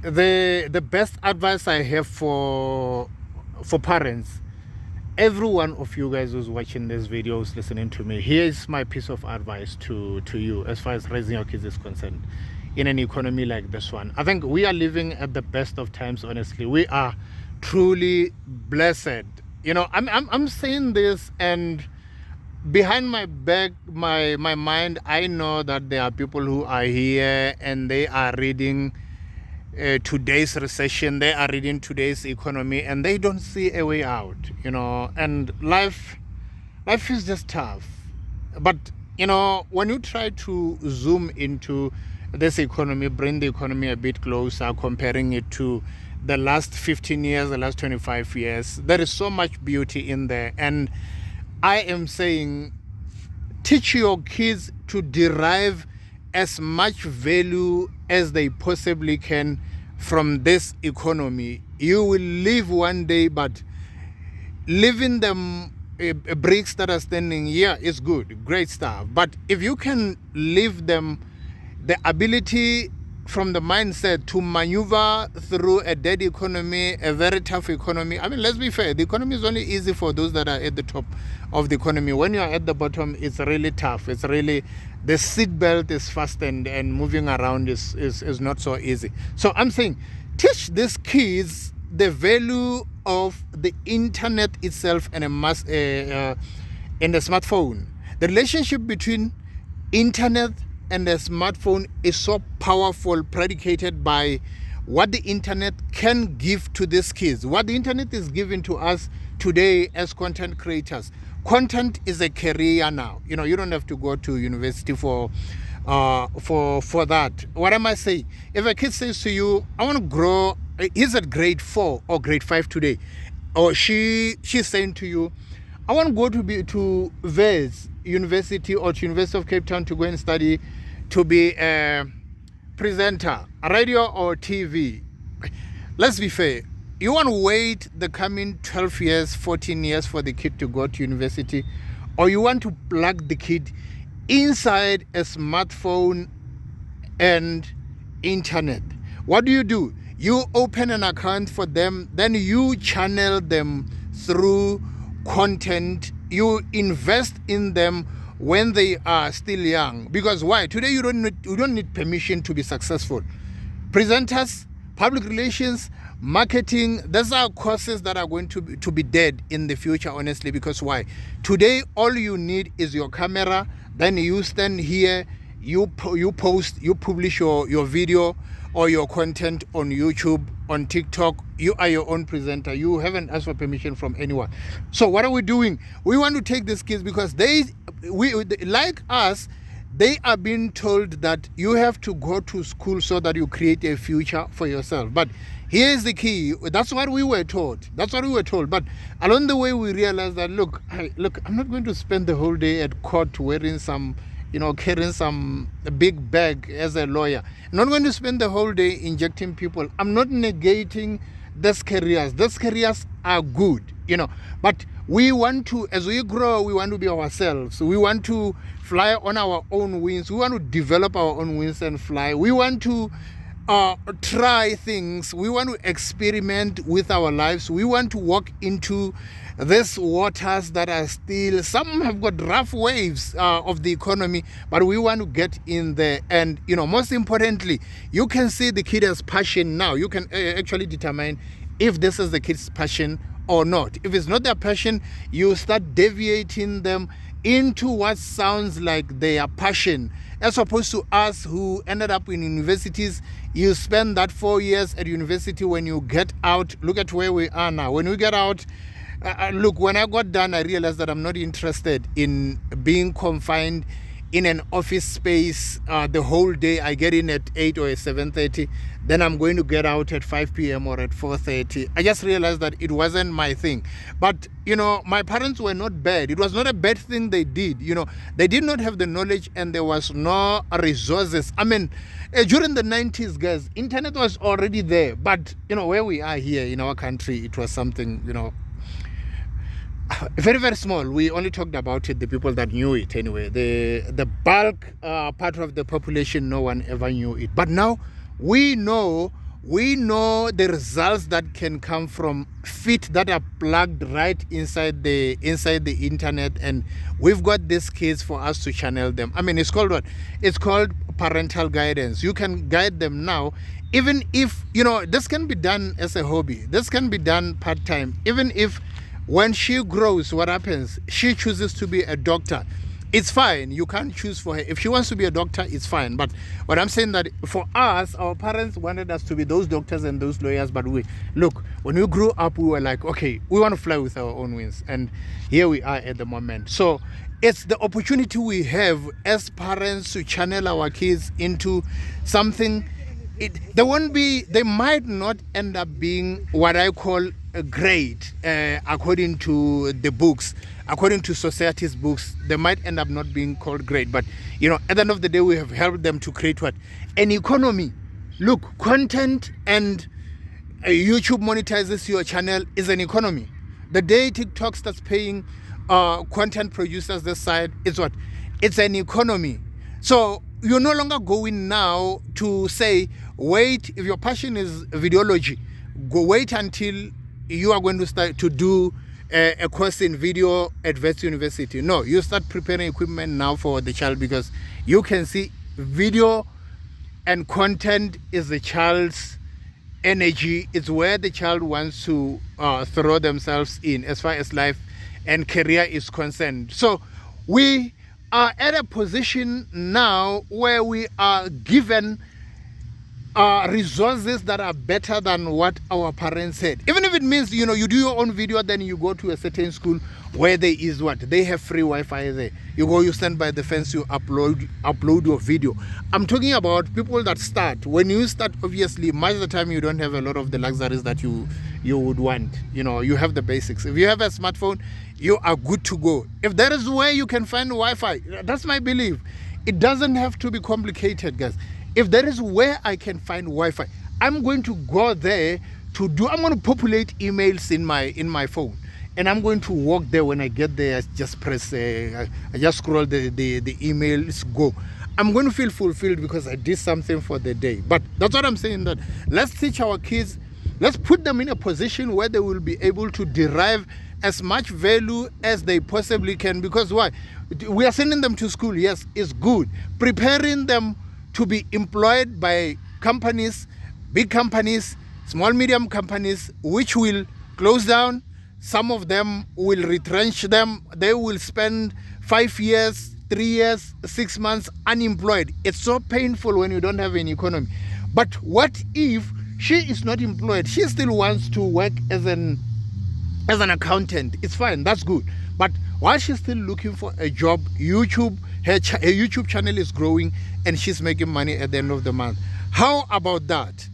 the best advice I have for parents, every one of you guys who's watching this video, who's listening to me, here is my piece of advice to you as far as raising your kids is concerned in an economy like this one. I think we are living at the best of times. Honestly, we are truly blessed. I'm saying this, and behind my back, my mind, I know that there are people who are here and they are reading today's recession, they are reading today's economy, and they don't see a way out. And life is just tough. But when you try to zoom into this economy, bring the economy a bit closer, comparing it to the last 15 years, the last 25 years, there is so much beauty in there. And I am saying, teach your kids to derive as much value as they possibly can from this economy. You will live one day, but leaving them bricks that are standing here is good, great stuff. But if you can leave them the ability from the mindset to maneuver through a dead economy, a very tough economy. I mean, let's be fair, the economy is only easy for those that are at the top of the economy. When you are at the bottom, it's really tough. It's really, the seat belt is fastened and moving around is not so easy. So I'm saying, teach these kids the value of the internet itself and the smartphone. The relationship between internet and the smartphone is so powerful, predicated by what the internet can give to these kids, what the internet is giving to us today as content creators. Content is a career now. You don't have to go to university for that. What am I saying? If a kid says to you, I want to grow, he's at grade 4 or grade 5 today, or she's saying to you, I want to go to Wes University or to University of Cape Town to go and study to be a presenter, radio or TV. Let's be fair. You want to wait the coming 12 years, 14 years for the kid to go to university, or you want to plug the kid inside a smartphone and internet. What do? You open an account for them, then you channel them through content. You invest in them when they are still young. Because why? Today you don't need permission to be successful. Presenters, public relations, marketing, those are courses that are going to be dead in the future, honestly. Because why? Today all you need is your camera. Then you stand here, you post, you publish your video or your content on YouTube, on TikTok. You are your own presenter. You haven't asked for permission from anyone. So what are we doing? We want to take these kids because they like us, they are being told that you have to go to school so that you create a future for yourself. But here's the key. That's what we were taught. But along the way, we realized that, look, I'm not going to spend the whole day at court wearing some, carrying some big bag as a lawyer. I'm not going to spend the whole day injecting people. I'm not negating these careers. These careers are good, but we want to, as we grow, we want to be ourselves. We want to fly on our own wings. We want to develop our own wings and fly. We want to try things. We want to experiment with our lives. We want to walk into these waters that are still, some have got rough waves of the economy, but we want to get in there. And most importantly, you can see the kid has passion now. You can actually determine if this is the kid's passion or not. If it's not their passion, you start deviating them into what sounds like their passion, as opposed to us who ended up in universities. You spend that 4 years at university. When you get out, look at where we are now. When we get out, look, when I got done, I realized that I'm not interested in being confined in an office space the whole day. I get in at 8 or at 7:30, then I'm going to get out at 5 p.m. or at 4:30. I just realized that it wasn't my thing. But, my parents were not bad. It was not a bad thing they did. They did not have the knowledge and there was no resources. I mean, during the 90s, guys, internet was already there. But, where we are here in our country, it was something, very, very small. We only talked about it, the people that knew it anyway. The bulk part of the population, no one ever knew it. But now we know We know the results that can come from feet that are plugged right inside the internet, and we've got these kids for us to channel them. I mean, it's called what? It's called parental guidance. You can guide them now, even if, you know, this can be done as a hobby. This can be done part-time. Even if when she grows, what happens? She chooses to be a doctor. It's fine. You can't choose for her. If she wants to be a doctor, it's fine. But what I'm saying that for us, our parents wanted us to be those doctors and those lawyers. But when we grew up, we were like, okay, we want to fly with our own wings. And here we are at the moment. So it's the opportunity we have as parents to channel our kids into something. They might not end up being what I call great, according to the books, according to society's books. They might end up not being called great, but you know, at the end of the day, we have helped them to create what? An economy. Look, content, and YouTube monetizes your channel is an economy. The day TikTok starts paying content producers this side, it's what? It's an economy. So you're no longer going now to say, wait, if your passion is videology, wait until you are going to start to do a course in video at Wits University. No, you start preparing equipment now for the child, because you can see video and content is the child's energy. It's where the child wants to throw themselves in as far as life and career is concerned. So we are at a position now where we are given resources that are better than what our parents had. Even if it means, you know, you do your own video, then you go to a certain school where there is what? They have free Wi-Fi there. You go, you stand by the fence, you upload your video. I'm talking about people that start. When you start, obviously, much of the time you don't have a lot of the luxuries that you would want. You know, you have the basics. If you have a smartphone, you are good to go. If there is a way you can find Wi-Fi, that's my belief. It doesn't have to be complicated, guys. If there is where I can find Wi-Fi, I'm going to go there I'm going to populate emails in my phone, and I'm going to walk there. When I get there, I just press, I just scroll the emails, go. I'm going to feel fulfilled because I did something for the day. But that's what I'm saying, that let's teach our kids, let's put them in a position where they will be able to derive as much value as they possibly can. Because why? We are sending them to school, yes, it's good. Preparing them to be employed by companies, big companies, small, medium companies, which will close down. Some of them will retrench them. They will spend 5 years, 3 years, 6 months unemployed. It's so painful when you don't have an economy. But what if she is not employed? She still wants to work as an accountant. It's fine, that's good. But while she's still looking for a job, her YouTube channel is growing and she's making money at the end of the month. How about that?